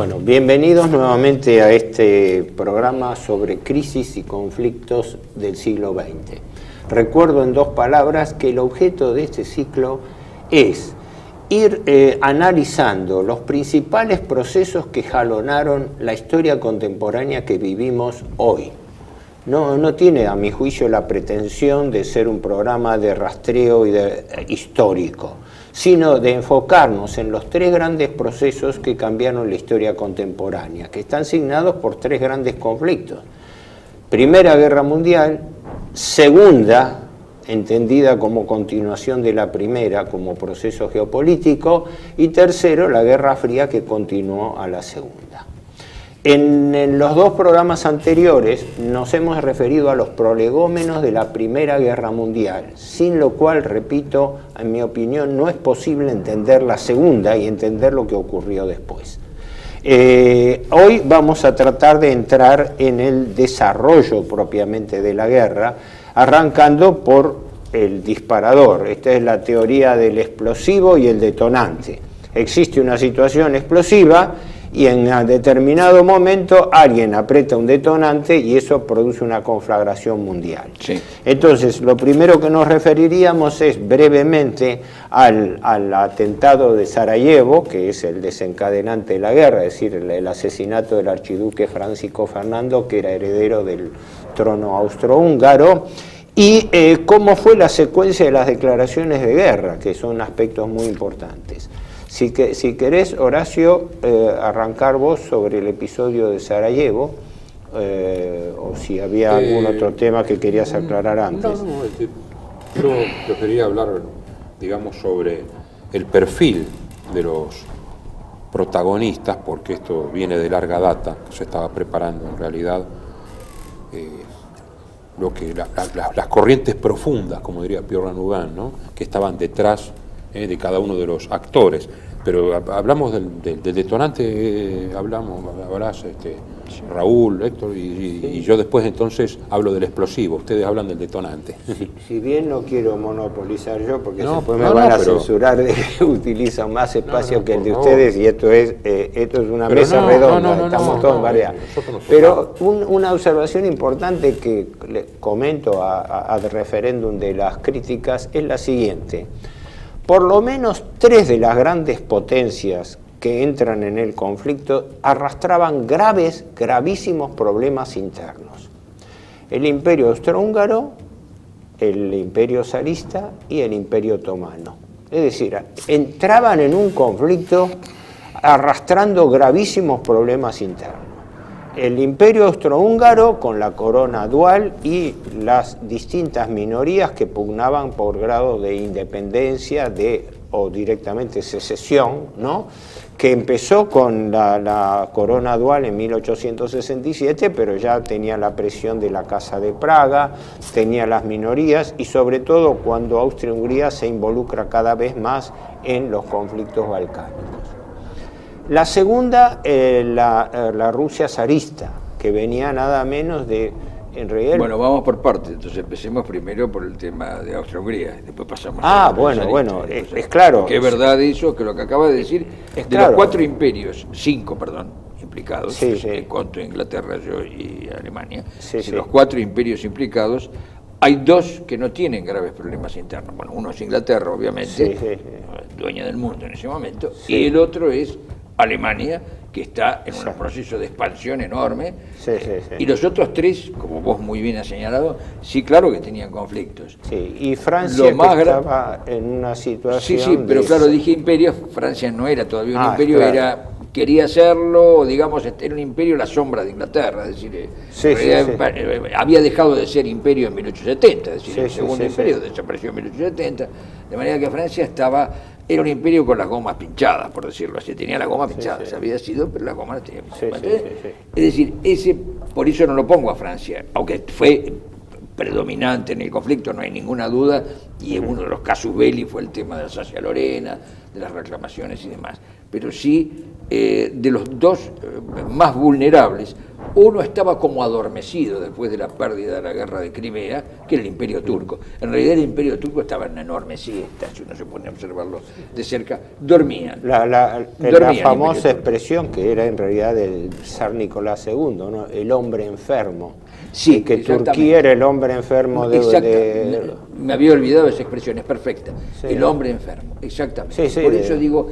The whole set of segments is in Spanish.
Bueno, bienvenidos nuevamente a este programa sobre crisis y conflictos del siglo XX. Recuerdo en dos palabras que el objeto de este ciclo es ir analizando los principales procesos que jalonaron la historia contemporánea que vivimos hoy. No tiene, a mi juicio, la pretensión de ser un programa de rastreo histórico, sino de enfocarnos en los tres grandes procesos que cambiaron la historia contemporánea, que están signados por tres grandes conflictos. Primera Guerra Mundial, segunda, entendida como continuación de la primera, como proceso geopolítico, y tercero, la Guerra Fría, que continuó a la segunda. En los dos programas anteriores nos hemos referido a los prolegómenos de la Primera Guerra Mundial, sin lo cual, repito, en mi opinión, no es posible entender la segunda y entender lo que ocurrió después. Hoy vamos a tratar de entrar en el desarrollo propiamente de la guerra, arrancando por el disparador. Esta es la teoría del explosivo y el detonante. Existe una situación explosiva y en un determinado momento alguien aprieta un detonante y eso produce una conflagración mundial. Sí. Entonces, lo primero que nos referiríamos es brevemente al atentado de Sarajevo, que es el desencadenante de la guerra, es decir, el asesinato del archiduque Francisco Fernando, que era heredero del trono austrohúngaro, y cómo fue la secuencia de las declaraciones de guerra, que son aspectos muy importantes. Si querés, Horacio, arrancar vos sobre el episodio de Sarajevo, o si había algún otro tema que querías aclarar antes. Yo prefería hablar, digamos, sobre el perfil de los protagonistas, porque esto viene de larga data, que se estaba preparando en realidad, las corrientes profundas, como diría Pierre Lanugan, ¿no?, que estaban detrás de cada uno de los actores. Pero hablamos del detonante, hablás Raúl, Héctor, y yo después entonces hablo del explosivo, ustedes hablan del detonante. Si bien no quiero monopolizar yo, porque después me van a censurar de que utilizan más espacio que el de ustedes, y esto es una mesa redonda, estamos todos variados. Pero una observación importante que le comento al referéndum de las críticas es la siguiente. Por lo menos tres de las grandes potencias que entran en el conflicto arrastraban gravísimos problemas internos. El Imperio Austrohúngaro, el Imperio Zarista y el Imperio Otomano. Es decir, entraban en un conflicto arrastrando gravísimos problemas internos. El Imperio Austrohúngaro con la corona dual y las distintas minorías que pugnaban por grado de independencia o directamente secesión, ¿no?, que empezó con la corona dual en 1867, pero ya tenía la presión de la Casa de Praga, tenía las minorías y sobre todo cuando Austria-Hungría se involucra cada vez más en los conflictos balcánicos. La segunda, la Rusia zarista, que venía nada menos de, en realidad... Bueno, vamos por partes, entonces empecemos primero por el tema de Austria-Hungría, después pasamos bueno, es claro. Que es verdad eso, que lo que acaba de decir, de claro. Los cuatro imperios, cinco implicados, contra Inglaterra y Alemania, de los cuatro imperios implicados, hay dos que no tienen graves problemas internos. Bueno, uno es Inglaterra, obviamente, dueña del mundo en ese momento, y el otro es Alemania, que está en un proceso de expansión enorme, y los otros tres, como vos muy bien has señalado, sí, claro que tenían conflictos. Sí, y Francia estaba en una situación... Sí, pero claro, dije imperio, Francia no era todavía un imperio, claro. Quería serlo, digamos, era un imperio a la sombra de Inglaterra, es decir, había dejado de ser imperio en 1870, es decir, el segundo imperio desapareció en 1870, de manera que Francia era un imperio con las gomas pinchadas, por decirlo así, tenía la goma pinchada, se había sido, pero la goma la tenía pinchada. Es decir, por eso no lo pongo a Francia, aunque fue predominante en el conflicto, no hay ninguna duda, y uno de los casus belli fue el tema de Alsacia-Lorena, de las reclamaciones y demás, pero sí de los dos más vulnerables, uno estaba como adormecido después de la pérdida de la guerra de Crimea, que era el Imperio Turco. En realidad el Imperio Turco estaba en una enorme siesta, si uno se pone a observarlo de cerca, dormían. La famosa expresión que era en realidad del zar Nicolás II, ¿no? El hombre enfermo. Sí, que Turquía era el hombre enfermo de... Me había olvidado esa expresión, es perfecta. Sí. El hombre enfermo, exactamente. Sí, Por eso digo,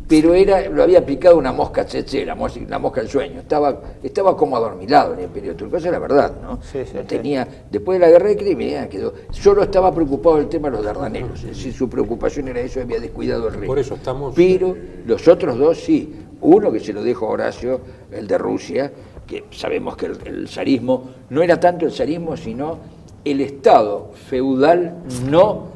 pero lo había aplicado una mosca tsetse, la mosca del sueño. Estaba como adormilado en el Imperio Turco, esa es la verdad, ¿no? Sí, no tenía, después de la guerra de Crimea solo estaba preocupado del tema de los Dardanelos, es decir, su preocupación era eso, había descuidado el reino. Por eso estamos... Pero los otros dos sí, uno que se lo dijo Horacio, el de Rusia, que sabemos que el zarismo no era tanto el zarismo, sino el Estado feudal no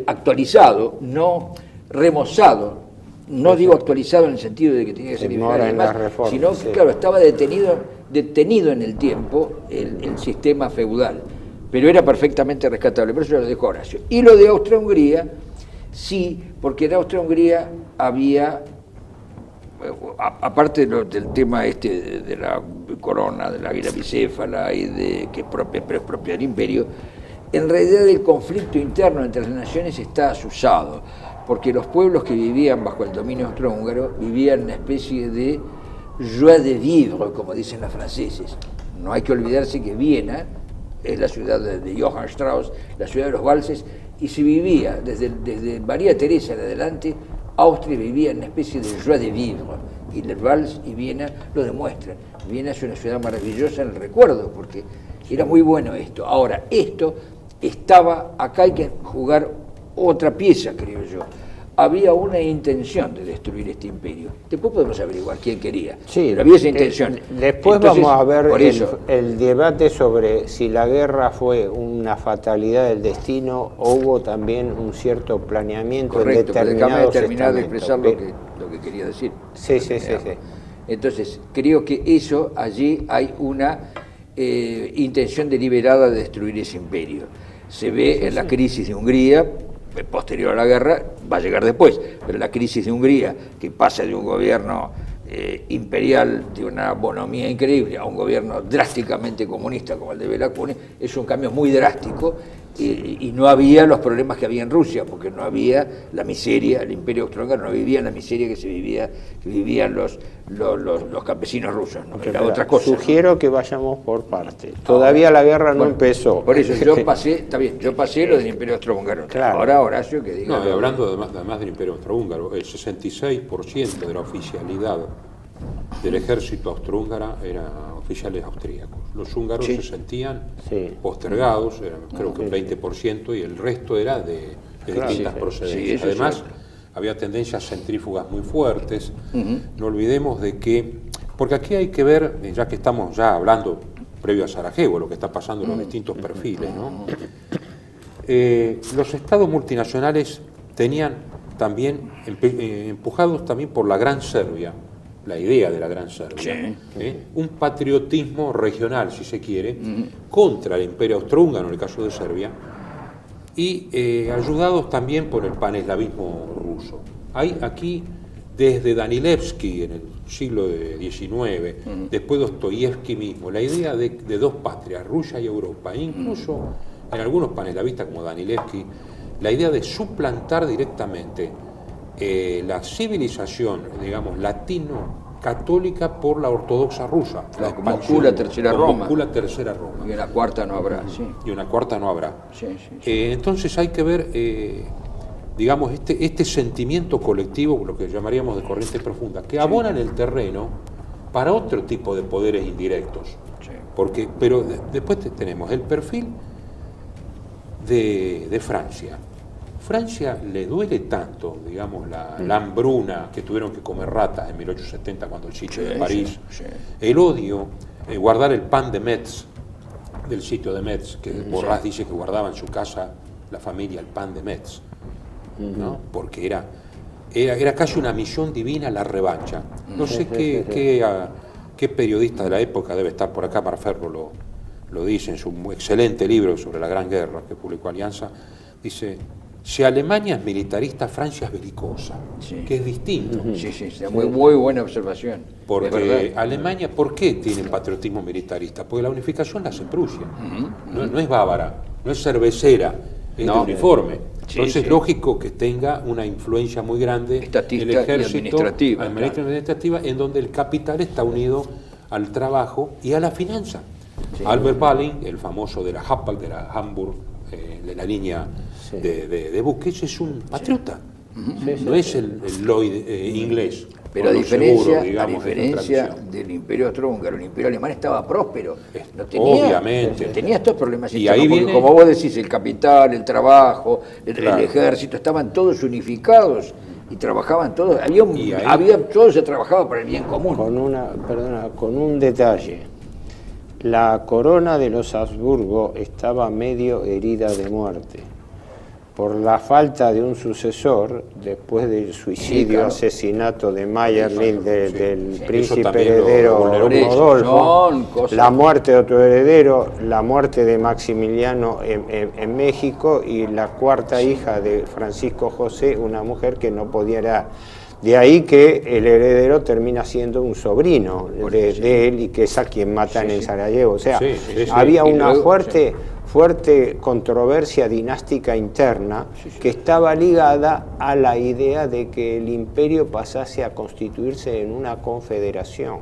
actualizado, no remozado. No digo actualizado en el sentido de que tenía que ser reforma, sino que, claro, estaba detenido en el tiempo el sistema feudal, pero era perfectamente rescatable, por eso lo dejó Horacio. Y lo de Austria-Hungría, sí, porque en Austria-Hungría había, aparte del tema de la corona, de la águila bicéfala y que es propia del imperio, en realidad el conflicto interno entre las naciones está asusado, porque los pueblos que vivían bajo el dominio austrohúngaro vivían en una especie de joie de vivre, como dicen los franceses. No hay que olvidarse que Viena es la ciudad de Johann Strauss, la ciudad de los valses, y se vivía desde María Teresa en adelante. Austria vivía en una especie de joie de vivre, y el Vals y Viena lo demuestran. Viena es una ciudad maravillosa en el recuerdo, porque era muy bueno esto. Ahora, esto estaba, acá hay que jugar otra pieza, creo yo. Había una intención de destruir este imperio. Después podemos averiguar quién quería, sí, pero había esa intención. Después entonces, vamos a ver el debate sobre si la guerra fue una fatalidad del destino o hubo también un cierto planeamiento. Correcto, en determinados déjame terminar de expresar lo que quería decir. Sí. Entonces, creo que allí hay una intención deliberada de destruir ese imperio. Se ve en la crisis de Hungría, posterior a la guerra, va a llegar después, pero la crisis de Hungría, que pasa de un gobierno imperial de una bonomía increíble a un gobierno drásticamente comunista como el de Bela Kun, es un cambio muy drástico y no había los problemas que había en Rusia, porque no había la miseria, el imperio austrohúngaro no vivía en la miseria que vivían los campesinos rusos, ¿no? Era otra cosa. Sugiero que vayamos por partes. Todavía la guerra no empezó. Por eso yo pasé lo del imperio austrohúngaro. Claro. Ahora Horacio que diga. No, y hablando además del imperio austrohúngaro, el 66% de la oficialidad del ejército austrohúngaro eran oficiales austríacos. Los húngaros se sentían postergados, creo que un 20%, y el resto era de distintas procedencias. Además, había tendencias centrífugas muy fuertes. No olvidemos de que, porque aquí hay que ver, ya que estamos ya hablando previo a Sarajevo, lo que está pasando en los distintos perfiles, ¿no? Los estados multinacionales tenían también, empujados también por la Gran Serbia, la idea de la Gran Serbia, un patriotismo regional, si se quiere, contra el imperio austrohúngaro, en el caso de Serbia, y ayudados también por el paneslavismo ruso. Hay aquí, desde Danilevsky en el siglo XIX, después Dostoyevsky mismo, la idea de dos patrias, Rusia y Europa, e incluso en algunos paneslavistas como Danilevsky, la idea de suplantar directamente la civilización, digamos, latino-católica por la ortodoxa rusa. Como Cula Tercera Roma. Y una cuarta no habrá. Y una cuarta no habrá. Entonces hay que ver, digamos, este sentimiento colectivo, lo que llamaríamos de corriente profunda, que abonan el terreno para otro tipo de poderes indirectos. Pero después tenemos el perfil de Francia. Francia le duele tanto, digamos, la hambruna que tuvieron que comer ratas en 1870 cuando el sitio de París, el odio, guardar el pan de Metz, del sitio de Metz, que Borrás dice que guardaba en su casa la familia el pan de Metz, ¿no? Porque era casi una misión divina la revancha. No sé qué periodista de la época, debe estar por acá, Marferro lo dice en su excelente libro sobre la Gran Guerra que publicó Alianza, dice: si Alemania es militarista, Francia es belicosa, que es distinto. Sí, muy buena observación. Porque Alemania, ¿por qué tiene patriotismo militarista? Porque la unificación la hace Prusia. No es bávara, no es cervecera, es de uniforme. Entonces es lógico que tenga una influencia muy grande estatista el ejército, y administrativa, en donde el capital está unido al trabajo y a la finanza. Albert Balling, el famoso de la Happel, de la Hamburg, de la línea de buques, es un patriota, no es el Lloyd inglés. Pero a diferencia del Imperio Austrohúngaro, el Imperio Alemán estaba próspero. No tenía estos problemas. Y ahí viene, como vos decís, el capital, el trabajo, el ejército, estaban todos unificados y trabajaban todos. Todo se trabajaba para el bien común. Con un detalle. La corona de los Habsburgo estaba medio herida de muerte por la falta de un sucesor después del suicidio, asesinato de Mayerling, del príncipe heredero Rodolfo, la muerte de otro heredero, la muerte de Maximiliano en México y la cuarta hija de Francisco José, una mujer que no podía heredar. De ahí que el heredero termina siendo un sobrino de él y que es a quien matan en Sarajevo. O sea, había una fuerte controversia dinástica interna que estaba ligada a la idea de que el imperio pasase a constituirse en una confederación,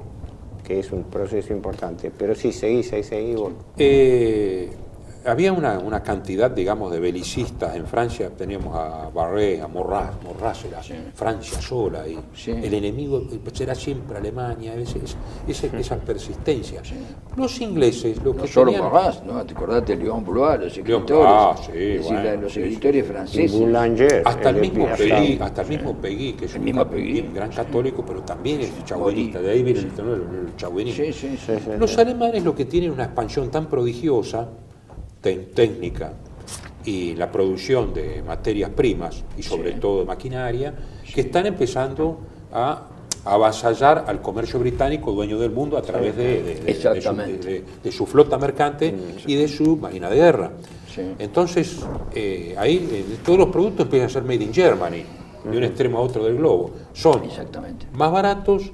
que es un proceso importante. Pero sí, seguí vos. Había una cantidad, digamos, de belicistas en Francia. Teníamos a Barré, a Maurras era Francia sola, y el enemigo será siempre Alemania, esa persistencia. Los ingleses, lo que solo Maurras, ¿no? Te acordás de Léon Blois, los escritores, los escritores franceses. Boulanger, hasta el mismo Péguy, que es un gran católico, pero también es chauvinista, de ahí viene el chauvinismo. Los alemanes, lo que tienen una expansión tan prodigiosa, técnica, y la producción de materias primas y sobre todo de maquinaria, que están empezando a avasallar al comercio británico, dueño del mundo, a través de su flota mercante y de su máquina de guerra. Entonces, ahí todos los productos empiezan a ser made in Germany, de un extremo a otro del globo. Son más baratos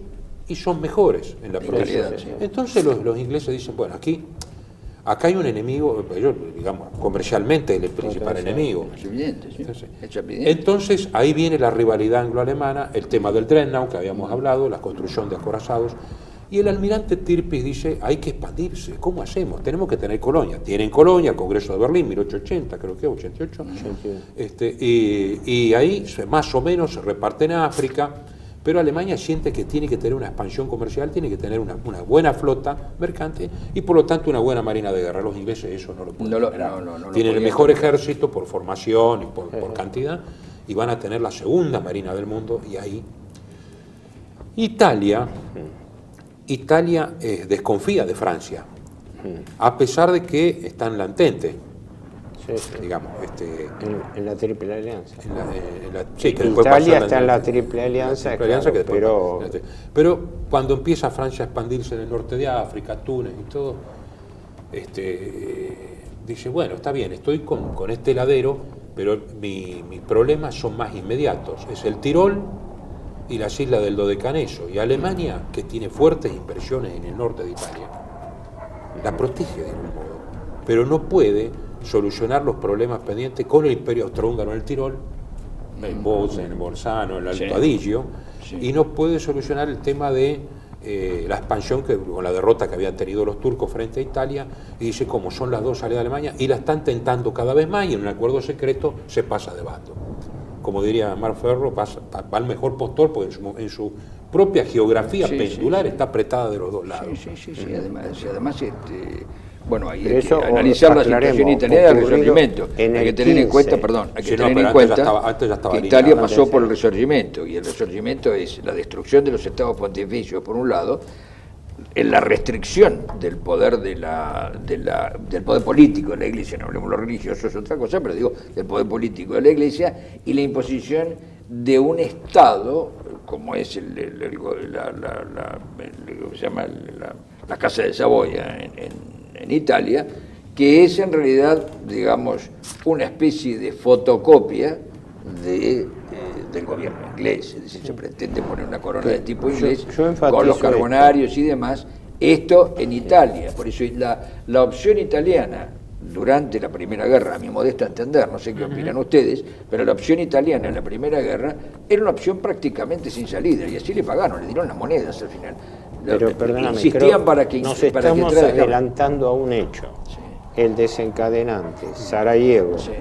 y son mejores en la producción. Entonces los ingleses dicen, bueno, acá hay un enemigo, digamos, comercialmente el principal enemigo. Entonces, ahí viene la rivalidad anglo-alemana, el tema del Dreadnought, que habíamos hablado, la construcción de acorazados, y el almirante Tirpitz dice, hay que expandirse, ¿cómo hacemos? Tenemos que tener colonia. Tienen colonia, el Congreso de Berlín, 1880, creo que 88, y ahí más o menos se reparten a África. Pero Alemania siente que tiene que tener una expansión comercial, tiene que tener una buena flota mercante y por lo tanto una buena marina de guerra. Los ingleses eso no lo pueden lograr. Tienen el mejor ejército por formación y por cantidad y van a tener la segunda marina del mundo y ahí Italia desconfía de Francia, a pesar de que están latentes. Digamos, en la Triple Alianza. Italia está en la Triple Alianza, pero cuando empieza Francia a expandirse en el norte de África, Túnez y todo, dice, bueno, está bien, estoy con este ladero, pero mis problemas son más inmediatos, es el Tirol y las islas del Dodecaneso, y Alemania, que tiene fuertes inversiones en el norte de Italia, la protege de algún modo, pero no puede solucionar los problemas pendientes con el Imperio Austrohúngaro en el Tirol, en Bozen, en Bolzano, en el Alto Adigio, y no puede solucionar el tema de la expansión con la derrota que habían tenido los turcos frente a Italia, y dice, como son las dos salidas de Alemania, y la están tentando cada vez más, y en un acuerdo secreto se pasa de bando. Como diría Marc Ferro, va al mejor postor, porque en su propia geografía pendular está apretada de los dos lados. Además bueno, hay que analizar la situación italiana del Risorgimento. Hay que tener en cuenta, que Italia pasó por el Risorgimento, y el Risorgimento es la destrucción de los estados pontificios, por un lado, en la restricción del poder del poder político de la Iglesia, no hablemos de lo religioso, es otra cosa, pero digo, del poder político de la Iglesia, y la imposición de un Estado, como es la Casa de Saboya en Italia, que es en realidad, digamos, una especie de fotocopia del gobierno inglés. Es decir, se pretende poner una corona de tipo inglés con los carbonarios y demás. Esto en Italia, por eso la opción italiana durante la Primera Guerra, a mi modesto entender, no sé qué opinan ustedes, pero la opción italiana en la Primera Guerra era una opción prácticamente sin salida, y así le pagaron, le dieron las monedas al final. Pero perdóname, insistían para que nos estamos adelantando a un hecho, el desencadenante, Sarajevo. Sí.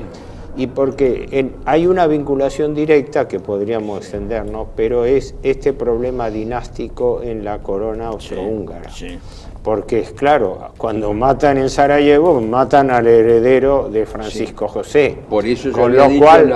Y porque hay una vinculación directa que podríamos extendernos, pero es este problema dinástico en la corona austrohúngara. Sí. Porque es claro, cuando matan en Sarajevo, matan al heredero de Francisco José. Por eso con lo cual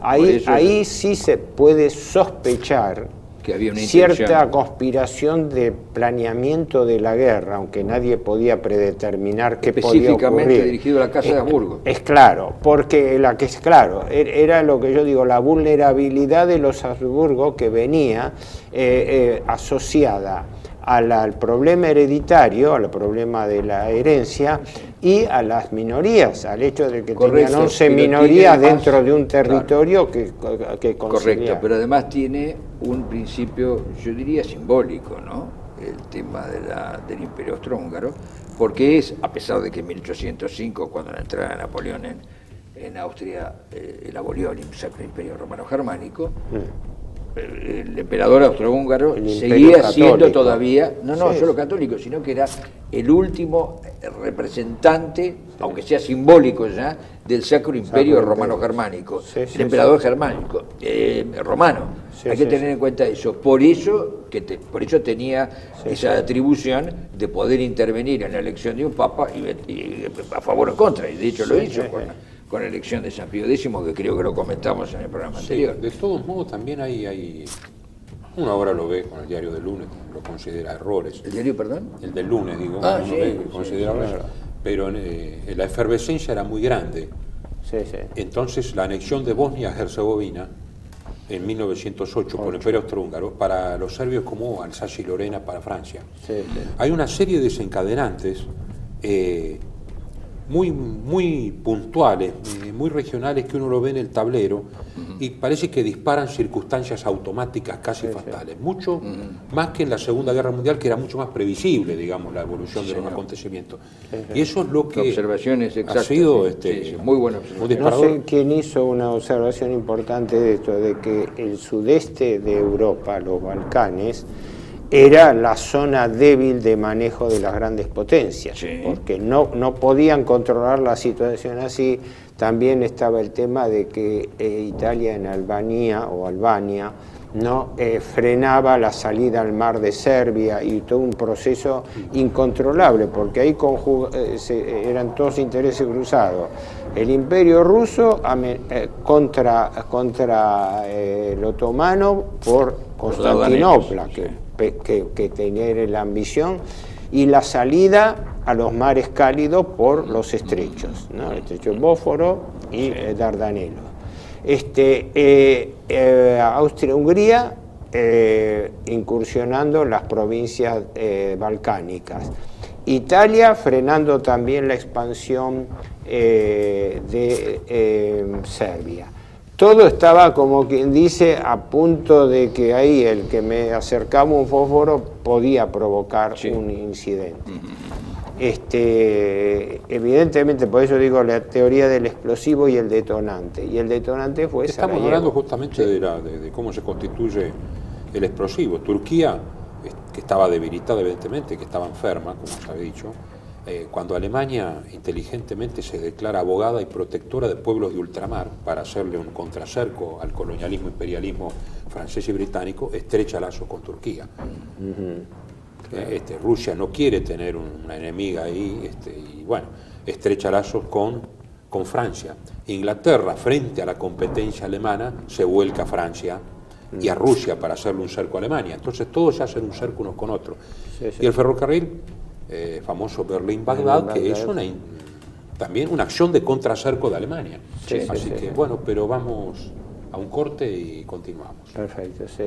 ahí sí se puede sospechar que había una cierta conspiración de planeamiento de la guerra, aunque nadie podía predeterminar qué podía ocurrir. Específicamente dirigido a la Casa de Habsburgo. Es claro, porque era lo que yo digo, la vulnerabilidad de los Habsburgo que venía asociada al problema hereditario, al problema de la herencia y a las minorías, al hecho de que tenían 11 minorías dentro de un territorio que Correcto, pero además tiene un principio, yo diría simbólico, ¿no? El tema del Imperio Austrohúngaro, porque es, a pesar de que en 1805, cuando la entrada de Napoleón en Austria, él abolió el Sacro Imperio Romano-Germánico, el emperador austrohúngaro seguía siendo todavía, no solo católico, sino que era el último representante, aunque sea simbólico ya, del Sacro Imperio Romano-Germánico, el emperador germánico, romano. Hay que tener en cuenta eso. Por eso tenía esa atribución de poder intervenir en la elección de un papa y a favor o contra, y de hecho lo hizo con la elección de San Pío X, que creo que lo comentamos en el programa anterior. De todos modos, también hay uno ahora lo ve con el diario del lunes, lo considera errores. ¿El diario, perdón? El del lunes, digo, considera errores. Pero la efervescencia era muy grande. Entonces, la anexión de Bosnia-Herzegovina en 1908 por el Imperio Austrohúngaro, para los serbios como Alsacia y Lorena para Francia. Hay una serie de desencadenantes muy puntuales, muy regionales, que uno lo ve en el tablero y parece que disparan circunstancias automáticas casi fatales, mucho más que en la Segunda Guerra Mundial, que era mucho más previsible, digamos, la evolución de los acontecimientos. Y eso es lo que ha sido muy buena observación. No sé quién hizo una observación importante de esto, de que el sudeste de Europa, los Balcanes, era la zona débil de manejo de las grandes potencias, porque no podían controlar la situación así. También estaba el tema de que Italia en Albania no frenaba la salida al mar de Serbia, y todo un proceso incontrolable, porque ahí eran todos intereses cruzados. El Imperio ruso contra el otomano por Constantinopla, que tenía la ambición, y la salida a los mares cálidos por los estrechos, ¿no? El estrecho de Bósforo y Dardanelo. Austria-Hungría incursionando las provincias balcánicas. Italia frenando también la expansión de Serbia. Todo estaba, como quien dice, a punto de que ahí el que me acercaba un fósforo podía provocar un incidente. Evidentemente, por eso digo la teoría del explosivo y el detonante. Y el detonante fue Sarajevo. Estamos hablando justamente de cómo se constituye el explosivo. Turquía, que estaba debilitada evidentemente, que estaba enferma, como se había dicho, cuando Alemania inteligentemente se declara abogada y protectora de pueblos de ultramar para hacerle un contracerco al colonialismo, imperialismo francés y británico, estrecha lazos con Turquía. Rusia no quiere tener una enemiga ahí, y bueno, estrecha lazos con Francia. Inglaterra, frente a la competencia alemana, se vuelca a Francia y a Rusia para hacerle un cerco a Alemania. Entonces todos se hacen un cerco unos con otros. Y el ferrocarril, famoso Berlín-Bagdad, que es también una acción de contracerco de Alemania. Así que bueno, pero vamos a un corte y continuamos. Perfecto, sí.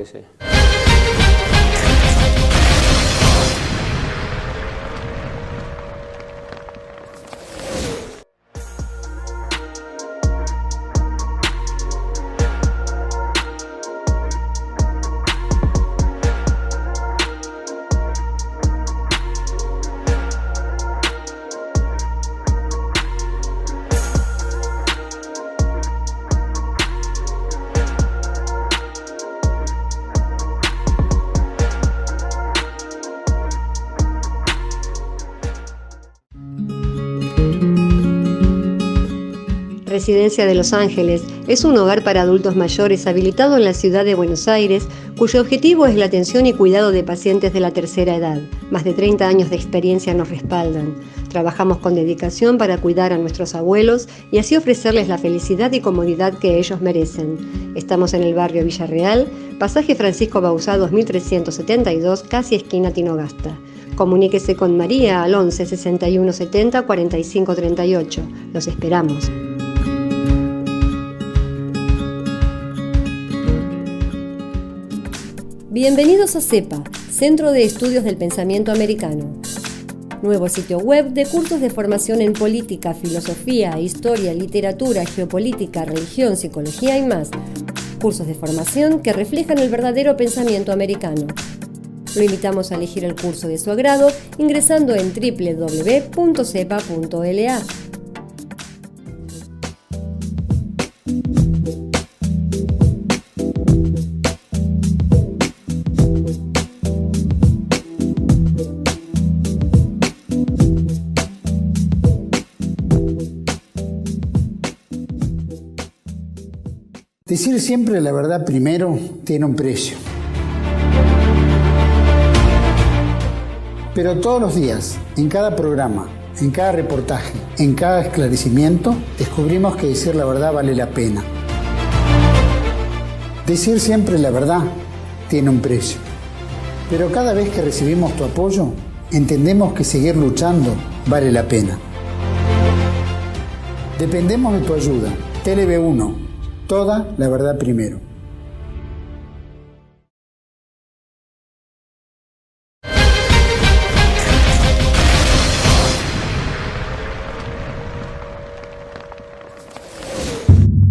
Residencia de Los Ángeles es un hogar para adultos mayores habilitado en la ciudad de Buenos Aires, cuyo objetivo es la atención y cuidado de pacientes de la tercera edad. Más de 30 años de experiencia nos respaldan. Trabajamos con dedicación para cuidar a nuestros abuelos y así ofrecerles la felicidad y comodidad que ellos merecen. Estamos en el barrio Villarreal, pasaje Francisco Bauzá 2372, casi esquina Tinogasta. Comuníquese con María al 11 61 70 45 38. Los esperamos. Bienvenidos a CEPA, Centro de Estudios del Pensamiento Americano. Nuevo sitio web de cursos de formación en política, filosofía, historia, literatura, geopolítica, religión, psicología y más. Cursos de formación que reflejan el verdadero pensamiento americano. Lo invitamos a elegir el curso de su agrado ingresando en www.cepa.la. Decir siempre la verdad primero tiene un precio. Pero todos los días, en cada programa, en cada reportaje, en cada esclarecimiento, descubrimos que decir la verdad vale la pena. Decir siempre la verdad tiene un precio. Pero cada vez que recibimos tu apoyo, entendemos que seguir luchando vale la pena. Dependemos de tu ayuda. TLB1. Toda la verdad primero.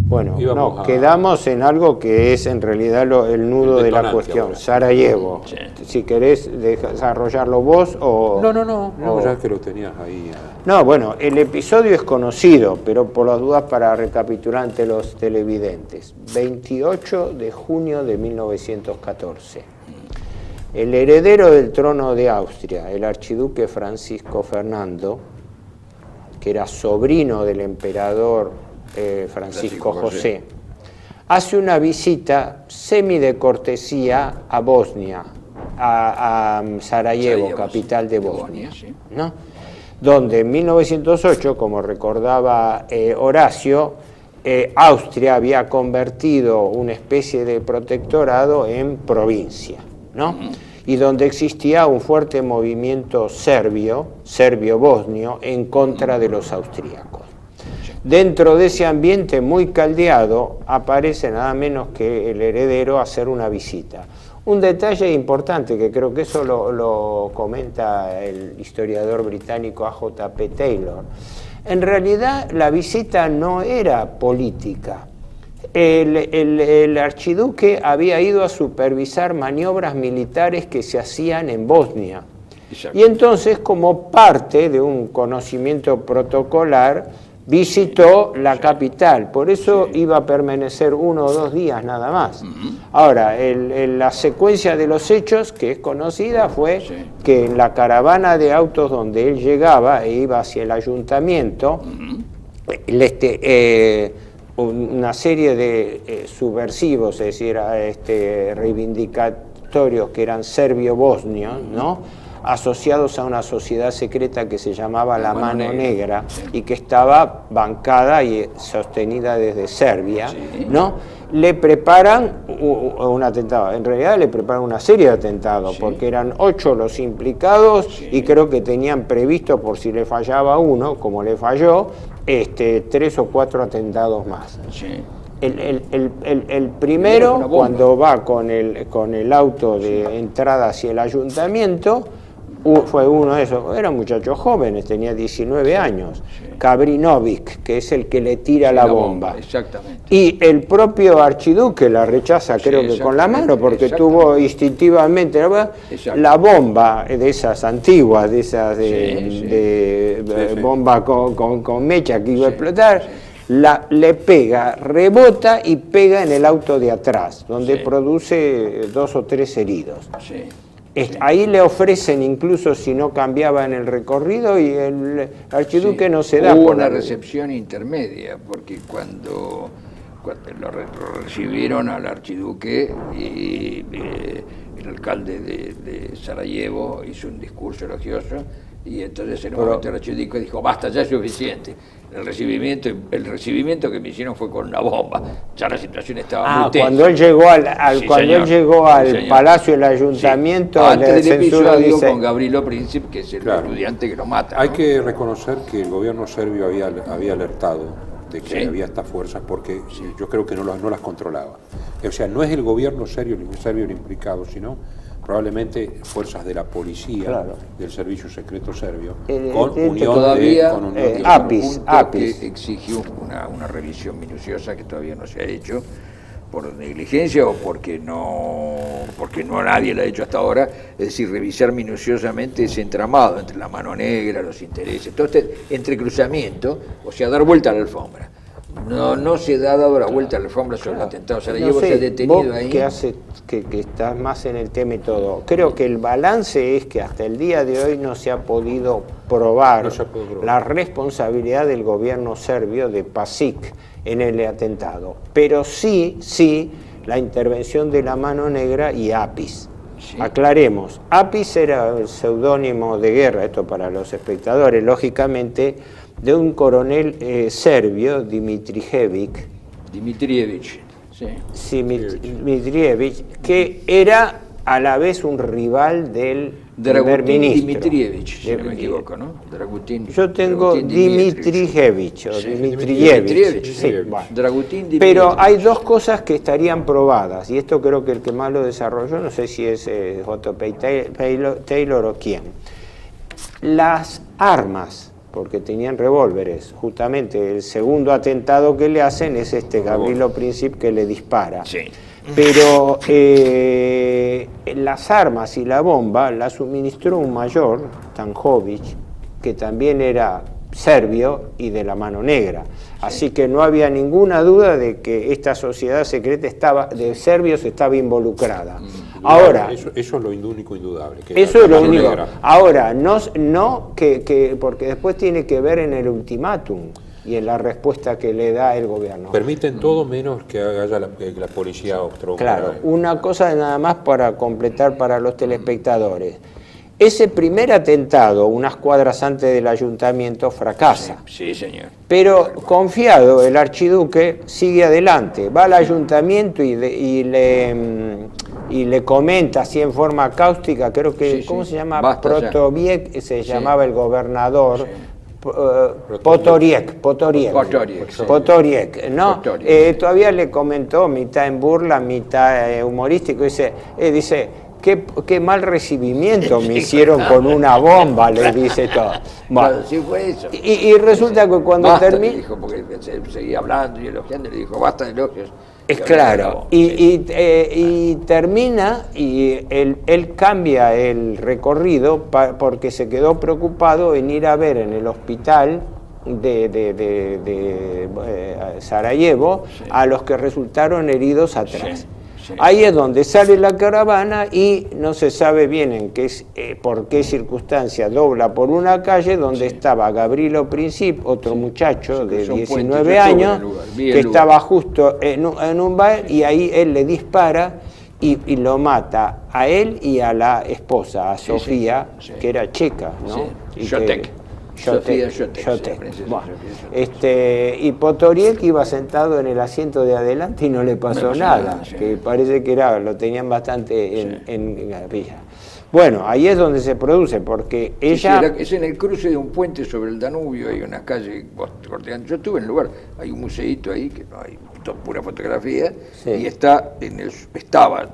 Bueno, quedamos en algo que es en realidad el nudo de la cuestión, ahora. Sarajevo. Sí. Si querés desarrollarlo vos o... No, ya que lo tenías ahí. No, bueno, el episodio es conocido, pero por las dudas para recapitular ante los televidentes. 28 de junio de 1914. El heredero del trono de Austria, el archiduque Francisco Fernando, que era sobrino del emperador Francisco José, hace una visita semi de cortesía a Bosnia, a Sarajevo, capital de Bosnia, ¿no? Donde en 1908, como recordaba Horacio, Austria había convertido una especie de protectorado en provincia, ¿no? Y donde existía un fuerte movimiento serbio-bosnio en contra de los austríacos. Dentro de ese ambiente muy caldeado aparece nada menos que el heredero a hacer una visita. Un detalle importante que creo que eso lo comenta el historiador británico A.J.P. Taylor. En realidad la visita no era política. El archiduque había ido a supervisar maniobras militares que se hacían en Bosnia. Exacto. Y entonces, como parte de un conocimiento protocolar, visitó la capital, por eso iba a permanecer 1 o 2 días nada más. Ahora, la secuencia de los hechos que es conocida fue que en la caravana de autos donde él llegaba e iba hacia el ayuntamiento, una serie de subversivos, es decir, reivindicatorios que eran serbio-bosnios, ¿no?, asociados a una sociedad secreta que se llamaba la Mano Negra y que estaba bancada y sostenida desde Serbia, ¿no? Le preparan un atentado, en realidad le preparan una serie de atentados, porque eran 8 los implicados y creo que tenían previsto, por si le fallaba uno, como le falló, 3 o 4 atentados más. El primero, cuando va con el auto de entrada hacia el ayuntamiento, fue uno de esos, eran muchachos jóvenes, tenía 19 años, Kabrinovic, que es el que le tira la bomba. Exactamente. Y el propio archiduque la rechaza, creo que con la mano, porque tuvo instintivamente la bomba de esas antiguas, de esas bomba con mecha que iba a explotar. Le pega, rebota y pega en el auto de atrás, donde produce 2 o 3 heridos. Ahí le ofrecen, incluso si no cambiaba en el recorrido, y el archiduque no se da. Hubo una recepción intermedia, porque cuando lo recibieron al archiduque, y el alcalde de Sarajevo hizo un discurso elogioso, y entonces en un momento el archiduque dijo: basta, ya es suficiente. El recibimiento que me hicieron fue con una bomba. Ya la situación estaba muy tensa. Cuando él llegó al Palacio del Ayuntamiento, antes del episodio con Gavrilo Princip, que es el estudiante que lo mata. Hay que reconocer que el gobierno serbio había alertado de que había estas fuerzas, porque yo creo que no las controlaba. O sea, no es el gobierno serbio el implicado, sino probablemente fuerzas de la policía, del servicio secreto serbio, con unión con APIS, que exige una revisión minuciosa que todavía no se ha hecho por negligencia o porque no nadie lo ha hecho hasta ahora, es decir, revisar minuciosamente ese entramado entre la mano negra, los intereses, todo este entrecruzamiento, o sea, dar vuelta a la alfombra. No se ha dado la vuelta a la alfombra sobre el atentado. Sarajevo se ha detenido ahí. Que estás más en el tema y todo. Creo que el balance es que hasta el día de hoy no se ha podido probar la responsabilidad del gobierno serbio de Pasic en el atentado. Pero sí la intervención de la Mano Negra y APIS. Sí. Aclaremos, APIS era el seudónimo de guerra, esto para los espectadores, lógicamente, de un coronel serbio, Dimitrijević, que era a la vez un rival del primer ministro. Dimitrijević, si no me equivoco, ¿no? Yo tengo Dimitrijević o Dimitrijević. Sí, bueno. Pero hay dos cosas que estarían probadas, y esto creo que el que más lo desarrolló, no sé si es J.P. Taylor o quién. Las armas, porque tenían revólveres. Justamente el segundo atentado que le hacen es Gavrilo Princip, que le dispara. Sí. Pero las armas y la bomba las suministró un mayor, Stanković, que también era serbio y de la Mano Negra. Así que no había ninguna duda de que esta sociedad secreta de serbios estaba involucrada. Ahora, eso es lo único indudable. Eso es lo único. Ahora, porque después tiene que ver en el ultimátum y en la respuesta que le da el gobierno. Permiten todo menos que haya la policía austrohúngara. Claro, una cosa nada más para completar para los telespectadores. Ese primer atentado, unas cuadras antes del ayuntamiento, fracasa. Sí, señor. Pero confiado, el archiduque sigue adelante, va al ayuntamiento y le comenta así en forma cáustica, creo que, ¿cómo se llama? Protoviec se llamaba el gobernador. Potoriec, ¿no? Todavía le comentó, mitad en burla, mitad humorístico, dice, qué mal recibimiento me hicieron con una bomba, le dice todo. Bueno, sí fue eso. Y resulta que cuando termina... dijo, porque seguía hablando y elogiando, le dijo, basta de elogios. Es claro, y termina y él cambia el recorrido porque se quedó preocupado en ir a ver en el hospital de Sarajevo a los que resultaron heridos atrás. Sí. Ahí es donde sale la caravana y no se sabe bien por qué circunstancia dobla por una calle donde estaba Gavrilo Princip, otro muchacho de 19 años, que estaba justo en un bar, y ahí él le dispara y lo mata a él y a la esposa, a Sofía, que era checa, ¿no? Shotek. Bueno, y Potoriec iba sentado en el asiento de adelante y no le pasó nada, que parece que lo tenían bastante en Gavilla. Bueno, ahí es donde se produce, porque ella... es en el cruce de un puente sobre el Danubio, hay una calle, yo estuve en el lugar, hay un museíto ahí, que no hay pura fotografía, y estaba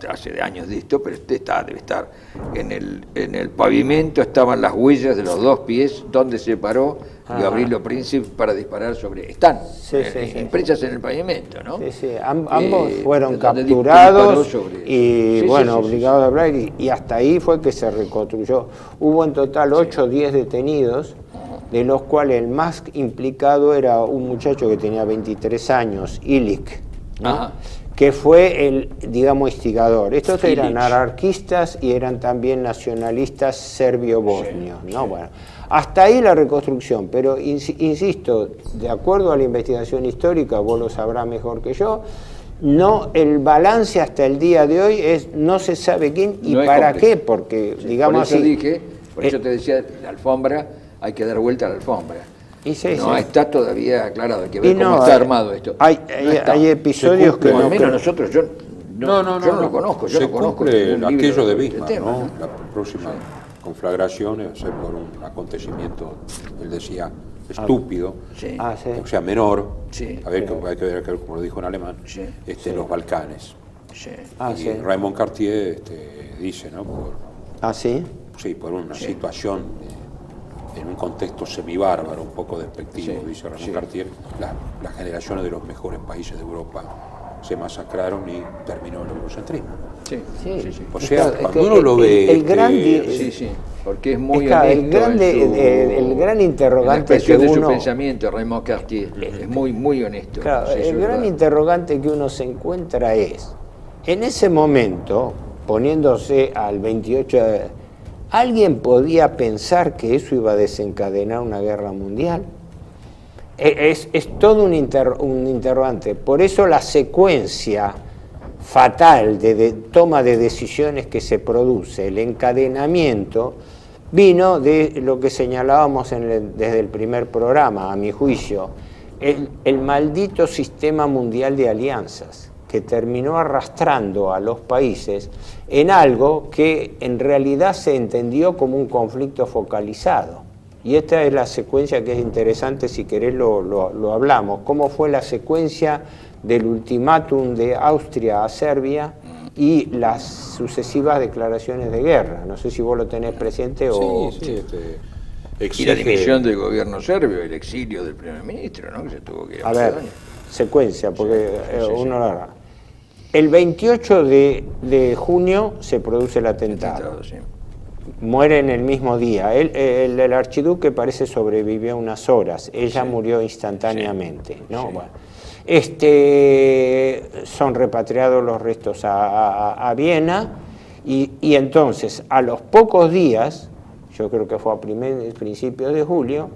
hace años de esto, pero debe estar en el pavimento, estaban las huellas de los dos pies, donde se paró Gavrilo Princip para disparar están impresas en el pavimento, ¿no? Ambos fueron capturados obligados a hablar, y hasta ahí fue que se reconstruyó. Hubo en total 8 o 10 detenidos, de los cuales el más implicado era un muchacho que tenía 23 años, Ilic, ¿no? que fue el, digamos, instigador. Estos Ilić. eran anarquistas y eran también nacionalistas serbio-bosnios, ¿no? Sí. Bueno, hasta ahí la reconstrucción, pero insisto, de acuerdo a la investigación histórica, vos lo sabrás mejor que yo, no, el balance hasta el día de hoy es no se sabe quién y No es para complejo. qué, porque Sí, digamos por eso así. dije, por eso te decía, la alfombra, hay que dar vuelta a la alfombra. Y sí, No sí. está todavía aclarado, hay que Y ver cómo no, está armado esto. Hay está. episodios que Al no. menos nosotros, yo no lo conozco, yo se no conozco cumple ningún libro aquello de del Bismarck, tema, ¿no? ¿no? La próxima conflagración es por un acontecimiento, él decía, estúpido, Sí. Sí. o sea, menor, Sí. a ver, hay que ver, como lo dijo en alemán, Sí. los Balcanes. Sí. Y Sí. Raymond Cartier dice, ¿no? Sí. Por una situación en un contexto semibárbaro, un poco despectivo, Sí, dice Raymond sí. Cartier, las generaciones de los mejores países de Europa se masacraron y terminó el eurocentrismo. Sí. Sí. Sí, sí. O sea, Es que cuando uno lo ve... el gran Sí, sí, porque es muy Es claro, honesto el gran interrogante en la expresión que de su uno- pensamiento, Raymond Cartier, es muy, muy honesto. Claro, Sí, eso el es gran verdad. interrogante que uno se encuentra es, en ese momento, poniéndose al 28, ¿alguien podía pensar que eso iba a desencadenar una guerra mundial? Es todo un interrogante. Por eso la secuencia fatal de toma de decisiones que se produce, el encadenamiento, vino de lo que señalábamos desde el primer programa, a mi juicio, el maldito sistema mundial de alianzas, que terminó arrastrando a los países en algo que en realidad se entendió como un conflicto focalizado. Y esta es la secuencia que es interesante, si querés lo hablamos. ¿Cómo fue la secuencia del ultimátum de Austria a Serbia y las sucesivas declaraciones de guerra? No sé si vos lo tenés presente o... Sí, Y la dimisión del gobierno serbio, el exilio del primer ministro, ¿no? Que se tuvo que ir A ver, Macedonia. secuencia, porque sí, uno lo hará. El 28 de junio se produce el atentado. Sí. Muere en el mismo día. El archiduque parece sobrevivió unas horas. Ella murió instantáneamente, ¿no? Sí. Bueno, son repatriados los restos a Viena y entonces a los pocos días, yo creo que fue a principios de julio,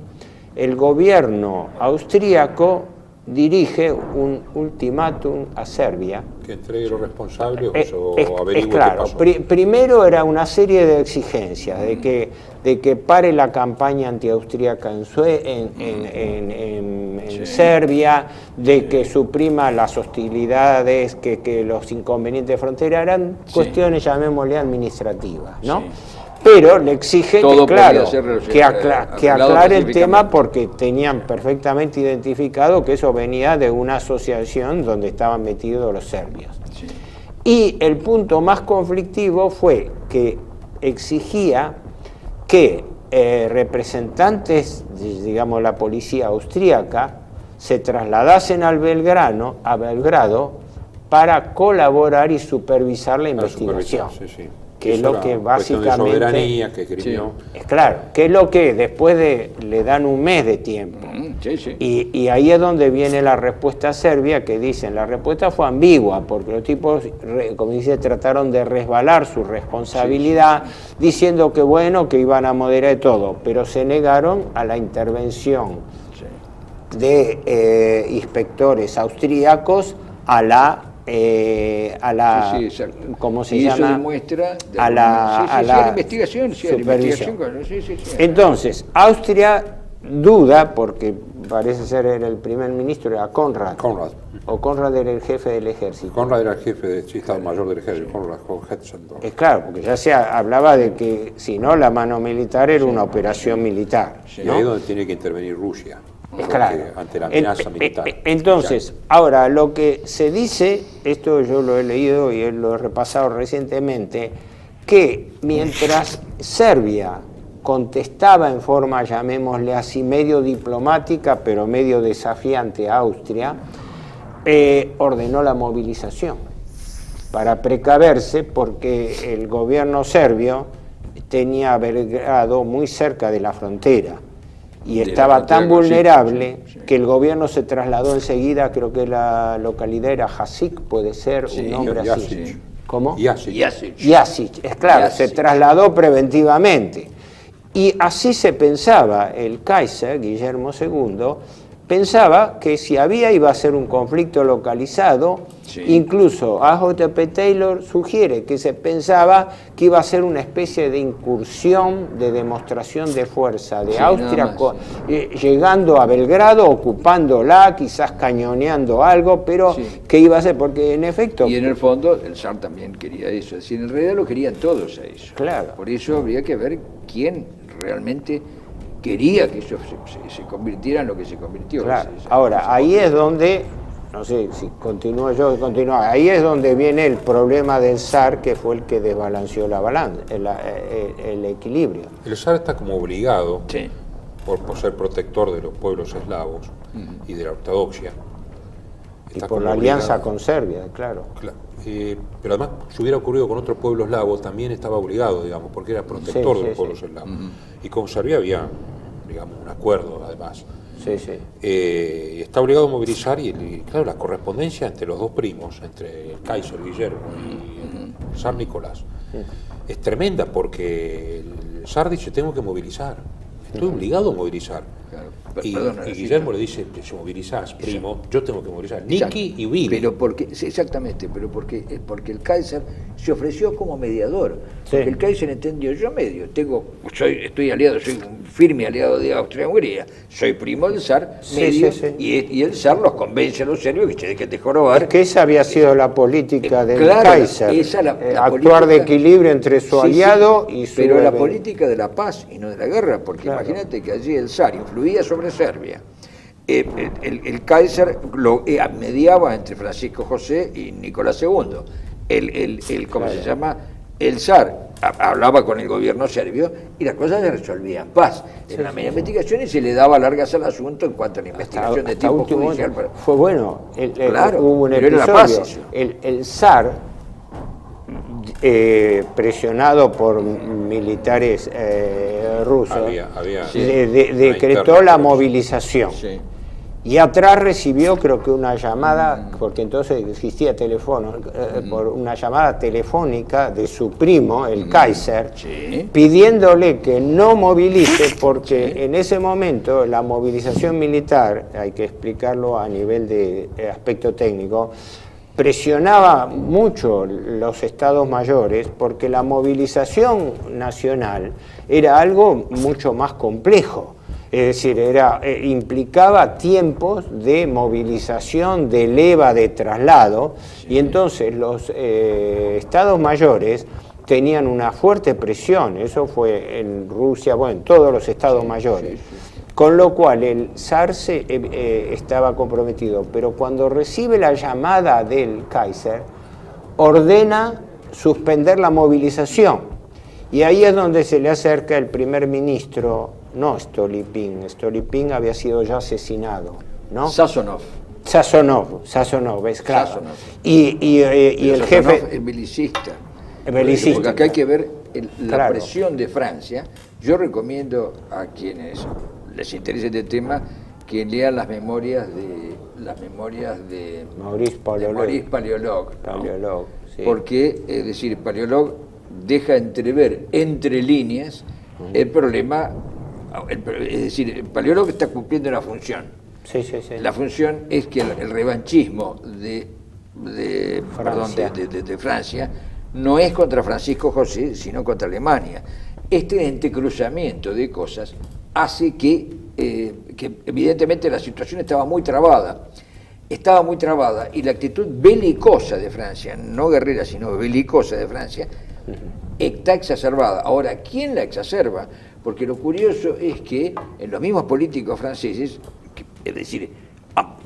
el gobierno austríaco dirige un ultimátum a Serbia. Que entregue los responsables o Es averigüe claro, qué pasó. primero era una serie de exigencias de que pare la campaña antiaustríaca en Serbia, de que suprima las hostilidades, que los inconvenientes de frontera, eran cuestiones, llamémosle, administrativas, ¿no? Sí. Pero le exige Todo que, claro, podía ser que arreglado aclare el tema pacíficamente. porque tenían perfectamente identificado que eso venía de una asociación donde estaban metidos los serbios. Sí. Y el punto más conflictivo fue que exigía que representantes, digamos, la policía austríaca, se trasladasen a Belgrado para colaborar y supervisar la investigación. Que es Eso lo era que cuestión de básicamente... soberanía que esgrimió. Es claro, que es lo que después le dan un mes de tiempo. Sí, sí. Y ahí es donde viene la respuesta serbia, que dicen, la respuesta fue ambigua, porque los tipos, como dice, trataron de resbalar su responsabilidad, diciendo que bueno, que iban a moderar todo, pero se negaron a la intervención de inspectores austríacos a la ¿cómo se y llama? eso demuestra a la investigación, supervisión. Sí. Entonces, Austria duda, porque parece ser el primer ministro, era Konrad. O Konrad era el jefe del ejército. Konrad era el jefe de Estado Mayor del Ejército, Konrad von Hetzendorf. Es claro, porque ya se hablaba de que si no, la mano militar era una operación militar. Y ¿no? ahí es donde tiene que intervenir Rusia. Es claro. Ante la amenaza militar. Entonces, ahora lo que se dice, esto yo lo he leído y lo he repasado recientemente, que mientras Serbia contestaba en forma, llamémosle así, medio diplomática, pero medio desafiante a Austria, ordenó la movilización para precaverse porque el gobierno serbio tenía a Belgrado muy cerca de la frontera. y estaba tan vulnerable que el gobierno se trasladó enseguida, creo que la localidad era Jasik, puede ser, un nombre así. Sí. ¿Cómo? Yasic, es claro, se trasladó preventivamente. Y así se pensaba, el Kaiser, Guillermo II, pensaba que si iba a ser un conflicto localizado, incluso A.J.P. Taylor sugiere que se pensaba que iba a ser una especie de incursión, de demostración de fuerza de Austria, llegando a Belgrado, ocupándola, quizás cañoneando algo, pero que iba a ser, porque en efecto... Y en el fondo el zar también quería eso, es decir, en realidad lo querían todos a eso. Claro. Por eso habría que ver quién realmente quería que eso se convirtiera en lo que se convirtió. Claro. Ahora, ahí es donde, no sé si continúo yo o continúa, ahí es donde viene el problema del zar, que fue el que desbalanceó la balanza, el equilibrio. El zar está como obligado, por ser protector de los pueblos eslavos y de la ortodoxia. Y por la alianza con Serbia, claro. Pero además, si hubiera ocurrido con otro pueblo eslavo, también estaba obligado, digamos, porque era protector de los pueblos eslavos. Y con Serbia había, digamos, un acuerdo, además. Está obligado a movilizar y claro, la correspondencia entre los dos primos, entre el Kaiser Guillermo y el zar Nicolás, es tremenda, porque el zar dice: tengo que movilizar, estoy obligado a movilizar. Claro. Y Guillermo le dice: si movilizás, primo, yo tengo que movilizar. Niki y Billy. Pero porque, exactamente, pero porque el Kaiser se ofreció como mediador. Porque el Kaiser entendió: yo medio, estoy aliado, soy un firme aliado de Austria-Hungría, soy primo del zar, medio, y el zar los convence a los serbios que te jorobar. Es que esa había sido la política del Kaiser, actuar de equilibrio entre su aliado y su... Pero la política de la paz y no de la guerra, porque imagínate que allí el zar influía sobre Serbia. El Kaiser lo mediaba entre Francisco José y Nicolás II. ¿Cómo se llama? El zar hablaba con el gobierno serbio y las cosas se resolvían en paz. En la investigación, y se le daba largas al asunto en cuanto a la investigación de tipo judicial. Fue bueno, hubo un episodio. Era la paz, el zar, presionado por militares rusos, decretó la movilización. Y atrás recibió, creo que una llamada, porque entonces existía teléfono, por una llamada telefónica de su primo, el Kaiser, pidiéndole que no movilice, porque en ese momento la movilización militar, hay que explicarlo a nivel de aspecto técnico, presionaba mucho los estados mayores, porque la movilización nacional era algo mucho más complejo. Es decir, implicaba tiempos de movilización, de leva, de traslado, y entonces los estados mayores tenían una fuerte presión. Eso fue en Rusia, bueno, en todos los estados mayores. Con lo cual el zar estaba comprometido, pero cuando recibe la llamada del Kaiser, ordena suspender la movilización. Y ahí es donde se le acerca el primer ministro, no Stolypin había sido ya asesinado, ¿no? Sazonov, es claro. Sazonov. Y el jefe... es belicista. Belicista. Porque acá hay que ver la presión de Francia. Yo recomiendo a quienes les interese este tema que lean las memorias de Maurice Paléologue, ¿no? Sí. Porque, es decir, Paléologue deja entrever entre líneas el problema. Es decir, Paléologue está cumpliendo una función. La función es que el revanchismo de Francia no es contra Francisco José, sino contra Alemania. Este entrecruzamiento de cosas hace que evidentemente la situación estaba muy trabada, y la actitud belicosa de Francia, no guerrera, sino belicosa de Francia, está exacerbada. Ahora, ¿quién la exacerba? Porque lo curioso es que en los mismos políticos franceses, es decir,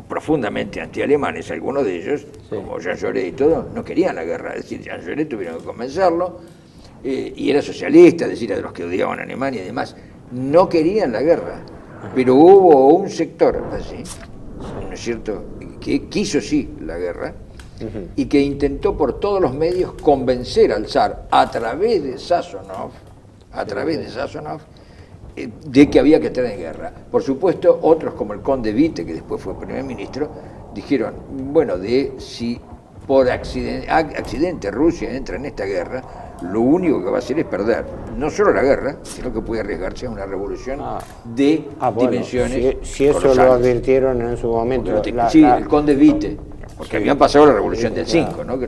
profundamente antialemanes, algunos de ellos, como Jean Jaurès y todo, no querían la guerra. Es decir, Jean Jaurès tuvieron que convencerlo, y era socialista, es decir, a los que odiaban a Alemania y demás, no querían la guerra. Pero hubo un sector así, ¿no es cierto?, que quiso sí la guerra, y que intentó por todos los medios convencer al zar a través de Sazonov, de que había que entrar en guerra. Por supuesto, otros como el conde Witte, que después fue primer ministro, dijeron, bueno, si por accidente Rusia entra en esta guerra, lo único que va a hacer es perder no solo la guerra, sino que puede arriesgarse a una revolución de dimensiones. Si eso lo advirtieron en su momento. El conde Witte, porque habían pasado la revolución del 5, ¿no? Que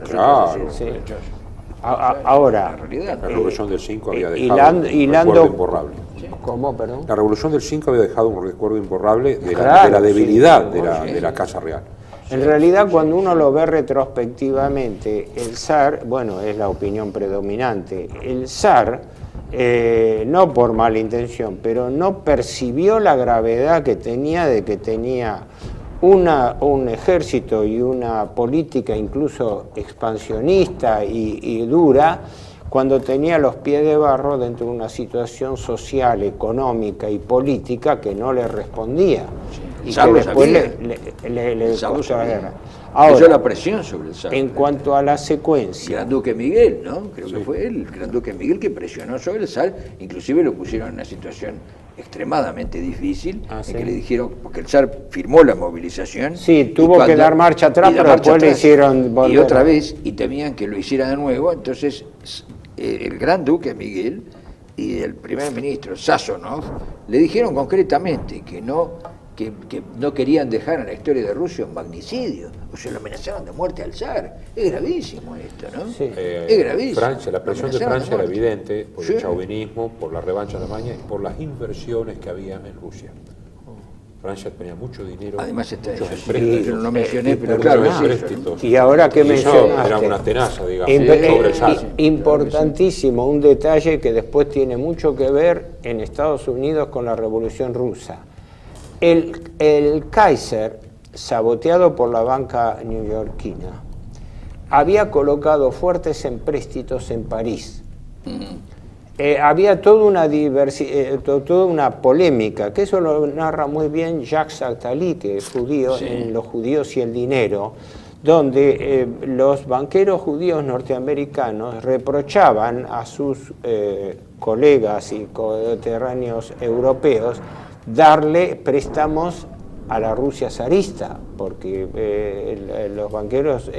ahora, la revolución del 5 había dejado un recuerdo imborrable. ¿Cómo, perdón? La revolución del 5 había dejado un recuerdo imborrable de la debilidad de la Casa Real. En realidad, cuando uno lo ve retrospectivamente, el zar, bueno, es la opinión predominante, el zar, no por mala intención, pero no percibió la gravedad que tenía de que tenía un ejército y una política incluso expansionista y dura, cuando tenía los pies de barro dentro de una situación social, económica y política que no le respondía. Y que después le costó la guerra. Ahora, la presión sobre el zar. En cuanto a la secuencia. El gran duque Miguel, ¿no? Creo que fue el gran duque Miguel que presionó sobre el zar, inclusive lo pusieron en una situación extremadamente difícil, en que le dijeron, porque el zar firmó la movilización. Sí, tuvo que dar marcha atrás, pero después le hicieron volver. Y otra vez, y temían que lo hiciera de nuevo, entonces el gran duque Miguel y el primer ministro Sazonov le dijeron concretamente que no querían dejar en la historia de Rusia un magnicidio, o sea, lo amenazaron de muerte al zar. Es gravísimo esto, ¿no? Sí. Es gravísimo. La presión de Francia era evidente por el chauvinismo, por la revancha alemana y por las inversiones que había en Rusia. Francia tenía mucho dinero, además muchos empréstitos. Yo no lo mencioné, pero claro, empréstitos. Y ahora que mencionaste, era una tenaza, digamos, sobre el zar. Importantísimo, un detalle que después tiene mucho que ver en Estados Unidos con la Revolución Rusa. El Kaiser, saboteado por la banca neoyorquina, había colocado fuertes empréstitos en París. Había toda una polémica, que eso lo narra muy bien Jacques Attali, que es judío, en Los judíos y el dinero, donde los banqueros judíos norteamericanos reprochaban a sus colegas y coterráneos europeos darle préstamos a la Rusia zarista, porque los banqueros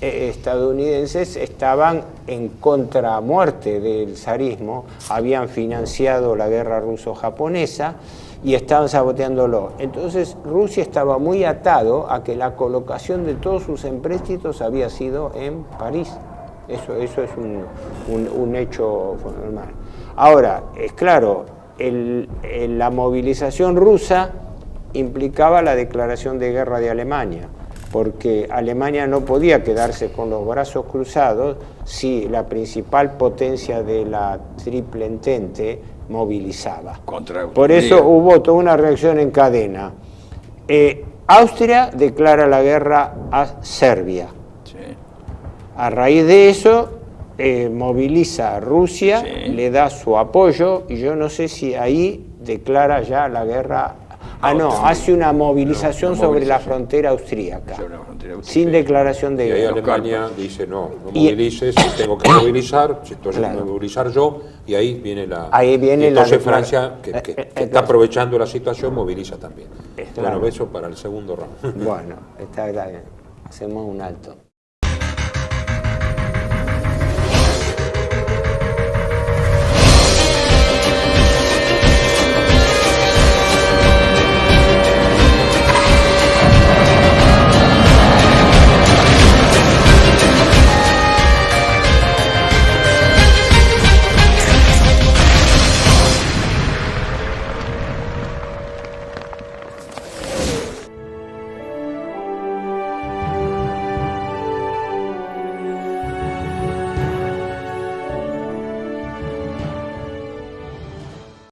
estadounidenses estaban en contramuerte del zarismo, habían financiado la guerra ruso-japonesa y estaban saboteándolo. Entonces Rusia estaba muy atado a que la colocación de todos sus empréstitos había sido en París. Eso es un hecho normal. Ahora, es claro, la movilización rusa implicaba la declaración de guerra de Alemania, porque Alemania no podía quedarse con los brazos cruzados si la principal potencia de la Triple Entente movilizaba. Por eso hubo toda una reacción en cadena. Austria declara la guerra a Serbia. A raíz de eso, moviliza a Rusia, le da su apoyo, y yo no sé si ahí declara ya la guerra. Hace una movilización sobre la frontera austríaca, sin declaración de guerra. Y ahí Alemania dice, no movilices, tengo que movilizar, entonces tengo que movilizar yo, y ahí viene entonces Francia, que está aprovechando la situación, moviliza también. Bueno, eso para el segundo round. Bueno, está bien. Hacemos un alto.